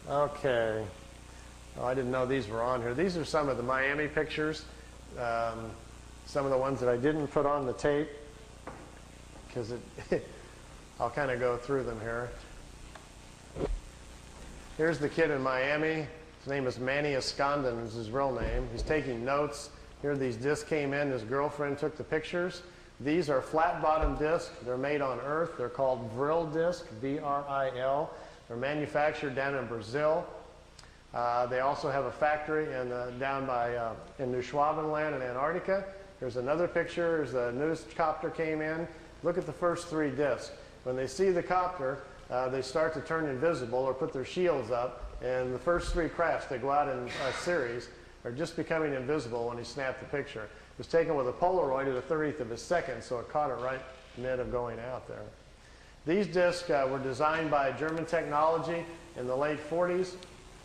Okay. Oh, I didn't know these were on here. These are some of the Miami pictures. Some of the ones that I didn't put on the tape because I'll kind of go through them here. Here's the kid in Miami. His name is Manny Escondon is his real name. He's taking notes. Here these discs came in. His girlfriend took the pictures. These are flat-bottom discs. They're made on Earth. They're called Vril discs, V-R-I-L. They're manufactured down in Brazil. They also have a factory down in New Schwabenland in Antarctica. Here's another picture. There's a news copter came in. Look at the first three discs. When they see the copter, they start to turn invisible or put their shields up. And the first three crafts, they go out in a series, are just becoming invisible when he snapped the picture. It was taken with a Polaroid at a 30th of a second, so it caught it right in the mid of going out there. These discs were designed by German technology in the late 40s.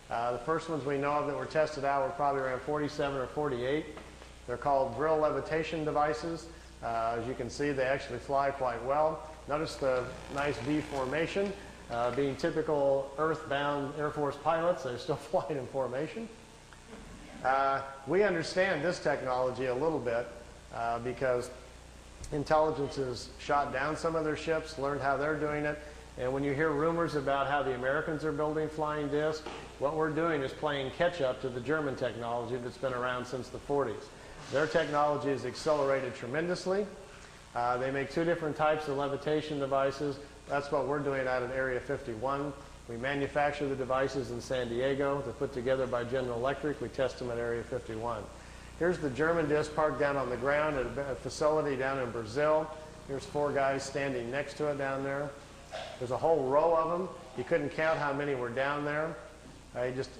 The first ones we know of that were tested out were probably around 47 or 48. They're called Vril levitation devices. As you can see, they actually fly quite well. Notice the nice V formation. Being typical earthbound Air Force pilots, they're still flying in formation. We understand this technology a little bit because intelligence has shot down some of their ships, learned how they're doing it. And when you hear rumors about how the Americans are building flying discs, what we're doing is playing catch-up to the German technology that's been around since the 40s. Their technology has accelerated tremendously. They make two different types of levitation devices. That's what we're doing out at Area 51. We manufacture the devices in San Diego. They're put together by General Electric. We test them at Area 51. Here's the German disc parked down on the ground at a facility down in Brazil. Here's four guys standing next to it down there. There's a whole row of them. You couldn't count how many were down there.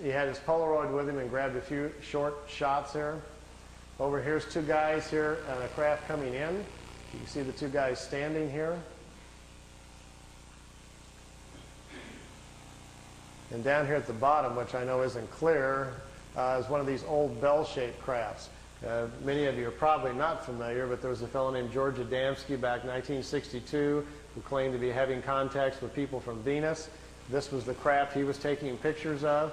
He had his Polaroid with him and grabbed a few short shots here. Over here's two guys here and a craft coming in. You can see the two guys standing here. And down here at the bottom, which I know isn't clear, is one of these old bell-shaped crafts. Many of you are probably not familiar, but there was a fellow named George Adamski back in 1962 who claimed to be having contacts with people from Venus. This was the craft he was taking pictures of.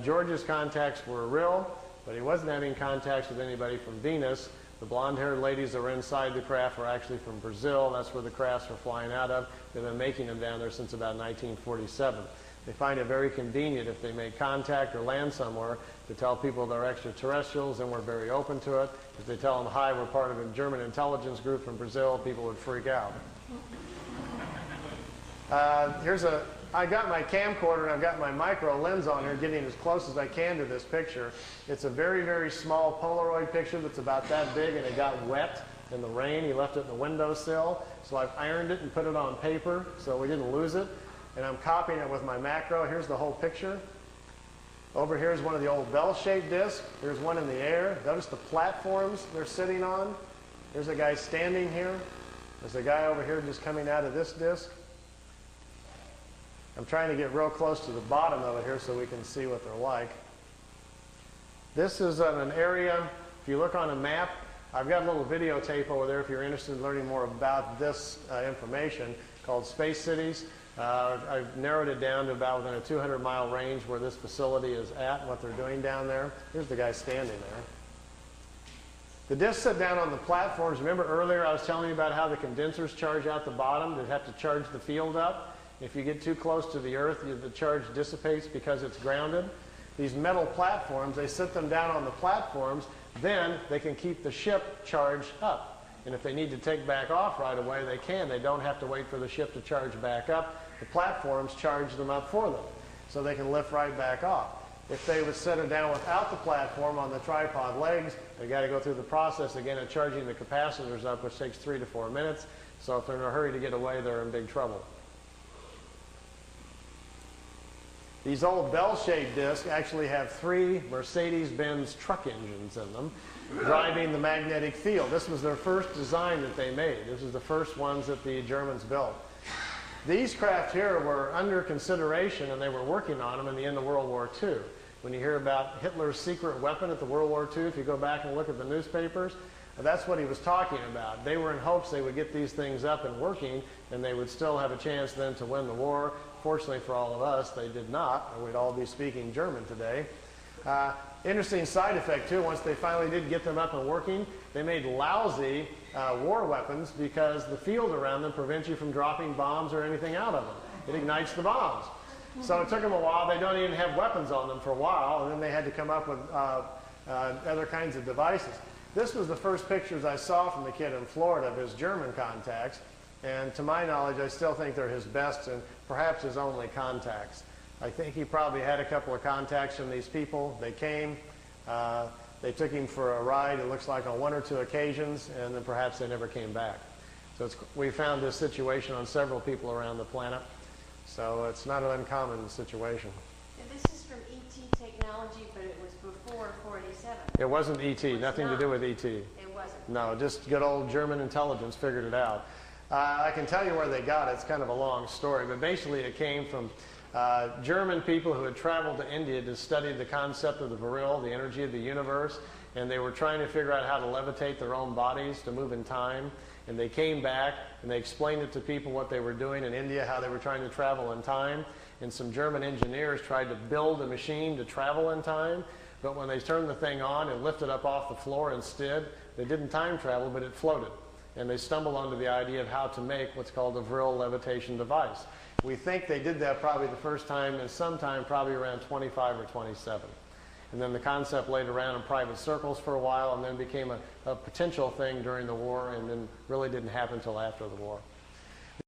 George's contacts were real, but he wasn't having contacts with anybody from Venus. The blonde-haired ladies that were inside the craft were actually from Brazil. That's where the crafts were flying out of. They've been making them down there since about 1947. They find it very convenient if they make contact or land somewhere to tell people they're extraterrestrials, and we're very open to it. If they tell them, hi, we're part of a German intelligence group from Brazil, people would freak out. I got my camcorder and I've got my micro lens on here getting as close as I can to this picture. It's a very, very small Polaroid picture that's about that big, and it got wet in the rain. He left it in the windowsill, so I've ironed it and put it on paper so we didn't lose it. And I'm copying it with my macro. Here's the whole picture. Over here is one of the old bell-shaped discs. Here's one in the air. Notice the platforms they're sitting on. There's a guy standing here. There's a guy over here just coming out of this disc. I'm trying to get real close to the bottom of it here so we can see what they're like. This is an area, if you look on a map, I've got a little videotape over there if you're interested in learning more about this information, called Space Cities. I've narrowed it down to about within a 200-mile range where this facility is at and what they're doing down there. Here's the guy standing there. The discs sit down on the platforms. Remember earlier I was telling you about how the condensers charge out the bottom? They have to charge the field up. If you get too close to the Earth, the charge dissipates because it's grounded. These metal platforms, they sit them down on the platforms, then they can keep the ship charged up. And if they need to take back off right away, they can. They don't have to wait for the ship to charge back up. The platforms charge them up for them, so they can lift right back off. If they would set it down without the platform on the tripod legs, they got to go through the process again of charging the capacitors up, which takes 3 to 4 minutes. So if they're in a hurry to get away, they're in big trouble. These old bell-shaped discs actually have 3 Mercedes-Benz truck engines in them, driving the magnetic field. This was their first design that they made. This was the first ones that the Germans built. These craft here were under consideration, and they were working on them in the end of World War II. When you hear about Hitler's secret weapon at the World War II, if you go back and look at the newspapers, That's what he was talking about. They were in hopes they would get these things up and working, and they would still have a chance then to win the war. Fortunately for all of us, they did not, or we'd all be speaking German today. Interesting side effect, too, once they finally did get them up and working, they made lousy war weapons because the field around them prevents you from dropping bombs or anything out of them. It ignites the bombs. So it took them a while. They don't even have weapons on them for a while, and then they had to come up with other kinds of devices. This was the first pictures I saw from the kid in Florida of his German contacts, and to my knowledge, I still think they're his best and perhaps his only contacts. I think he probably had a couple of contacts from these people. They came, they took him for a ride, it looks like on 1 or 2 occasions, and then perhaps they never came back. So we found this situation on several people around the planet, so it's not an uncommon situation. And this is from ET technology, but it was before 487. It wasn't ET, nothing to do with ET. It wasn't. No, just good old German intelligence figured it out. I can tell you where they got it. It's kind of a long story, but basically it came from German people who had traveled to India to study the concept of the Vril, the energy of the universe, and they were trying to figure out how to levitate their own bodies to move in time. And they came back and they explained it to people what they were doing in India, how they were trying to travel in time. And some German engineers tried to build a machine to travel in time, but when they turned the thing on and lifted up off the floor instead, they didn't time travel, but it floated. And they stumbled onto the idea of how to make what's called a Vril levitation device. We think they did that probably the first time and sometime probably around 25 or 27. And then the concept laid around in private circles for a while and then became a potential thing during the war and then really didn't happen until after the war.